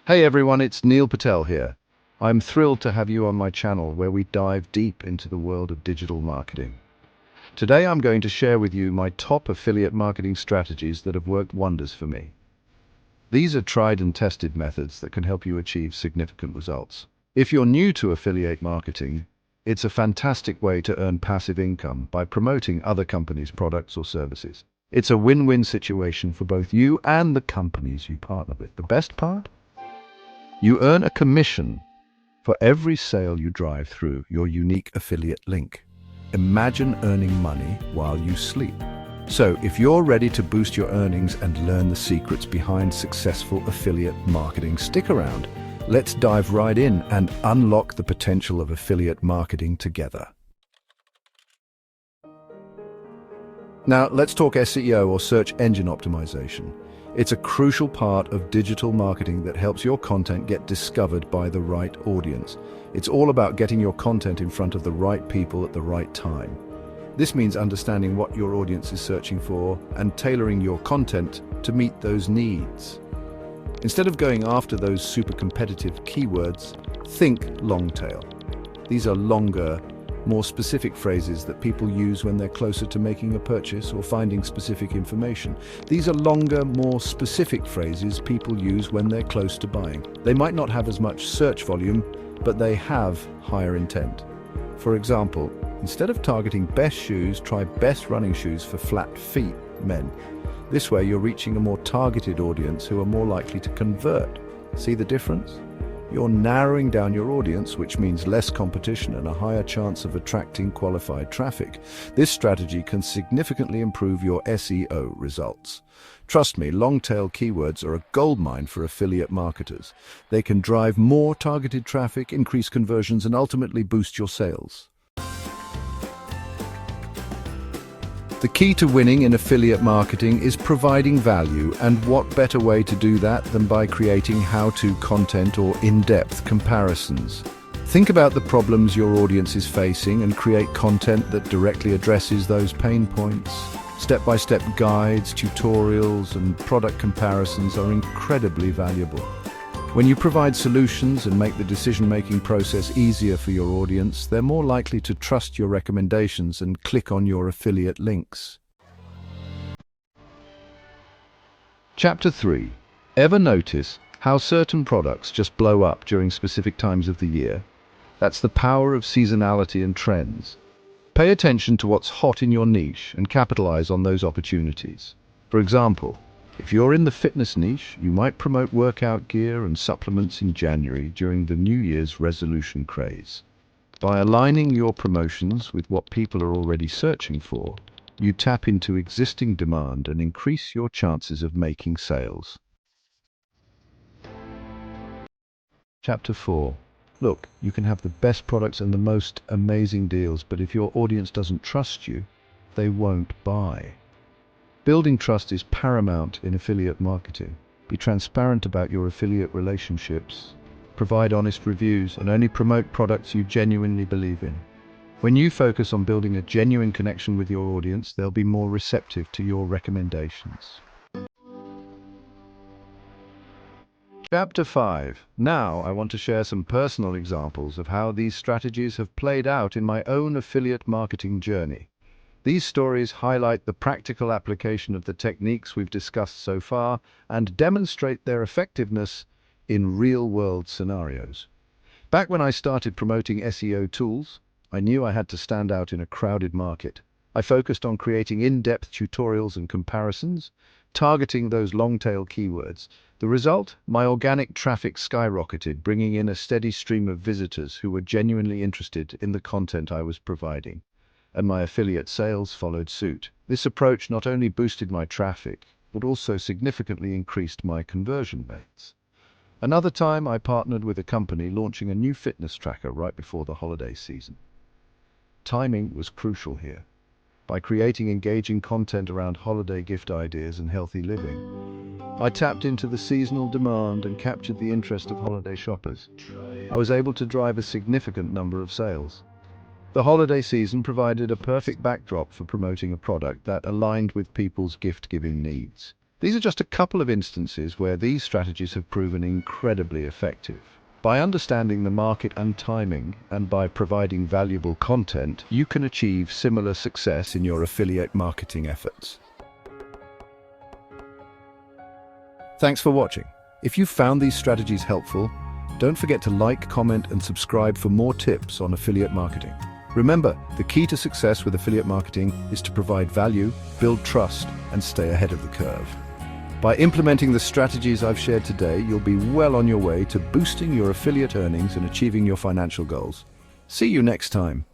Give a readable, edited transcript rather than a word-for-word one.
Hey everyone, it's Neil Patel here. I'm thrilled to have you on my channel where we dive deep into the world of digital marketing. Today I'm going to share with you my top affiliate marketing strategies that have worked wonders for me. These are tried and tested methods that can help you achieve significant results. If you're new to affiliate marketing, it's a fantastic way to earn passive income by promoting other companies' products or services. It's a win-win situation for both you and the companies you partner with. The best part? You earn a commission for every sale you drive through your unique affiliate link. Imagine earning money while you sleep. So, if you're ready to boost your earnings and learn the secrets behind successful affiliate marketing, stick around. Let's dive right in and unlock the potential of affiliate marketing together. Now, let's talk SEO or search engine optimization. It's a crucial part of digital marketing that helps your content get discovered by the right audience. It's all about getting your content in front of the right people at the right time. This means understanding what your audience is searching for and tailoring your content to meet those needs. Instead of going after those super competitive keywords, think long tail. These are longer, more specific phrases that people use when they're closer to making a purchase or finding specific information. These are longer, more specific phrases people use when they're close to buying. They might not have as much search volume, but they have higher intent. For example, instead of targeting best shoes, try best running shoes for flat feet men. This way you're reaching a more targeted audience who are more likely to convert. See the difference? You're narrowing down your audience, which means less competition and a higher chance of attracting qualified traffic. This strategy can significantly improve your SEO results. Trust me, long-tail keywords are a goldmine for affiliate marketers. They can drive more targeted traffic, increase conversions, and ultimately boost your sales. The key to winning in affiliate marketing is providing value, and what better way to do that than by creating how-to content or in-depth comparisons. Think about the problems your audience is facing and create content that directly addresses those pain points. Step-by-step guides, tutorials, and product comparisons are incredibly valuable. When you provide solutions and make the decision-making process easier for your audience, they're more likely to trust your recommendations and click on your affiliate links. Chapter 3. Ever notice how certain products just blow up during specific times of the year? That's the power of seasonality and trends. Pay attention to what's hot in your niche and capitalize on those opportunities. For example, if you're in the fitness niche, you might promote workout gear and supplements in January during the New Year's resolution craze. By aligning your promotions with what people are already searching for, you tap into existing demand and increase your chances of making sales. Chapter 4. Look, you can have the best products and the most amazing deals, but if your audience doesn't trust you, they won't buy. Building trust is paramount in affiliate marketing. Be transparent about your affiliate relationships, provide honest reviews, and only promote products you genuinely believe in. When you focus on building a genuine connection with your audience, they'll be more receptive to your recommendations. Chapter 5. Now I want to share some personal examples of how these strategies have played out in my own affiliate marketing journey. These stories highlight the practical application of the techniques we've discussed so far and demonstrate their effectiveness in real-world scenarios. Back when I started promoting SEO tools, I knew I had to stand out in a crowded market. I focused on creating in-depth tutorials and comparisons, targeting those long-tail keywords. The result? My organic traffic skyrocketed, bringing in a steady stream of visitors who were genuinely interested in the content I was providing. And my affiliate sales followed suit. This approach not only boosted my traffic, but also significantly increased my conversion rates. Another time, I partnered with a company launching a new fitness tracker right before the holiday season. Timing was crucial here. By creating engaging content around holiday gift ideas and healthy living, I tapped into the seasonal demand and captured the interest of holiday shoppers. I was able to drive a significant number of sales. The holiday season provided a perfect backdrop for promoting a product that aligned with people's gift-giving needs. These are just a couple of instances where these strategies have proven incredibly effective. By understanding the market and timing, and by providing valuable content, you can achieve similar success in your affiliate marketing efforts. Thanks for watching. If you found these strategies helpful, don't forget to like, comment, and subscribe for more tips on affiliate marketing. Remember, the key to success with affiliate marketing is to provide value, build trust, and stay ahead of the curve. By implementing the strategies I've shared today, you'll be well on your way to boosting your affiliate earnings and achieving your financial goals. See you next time.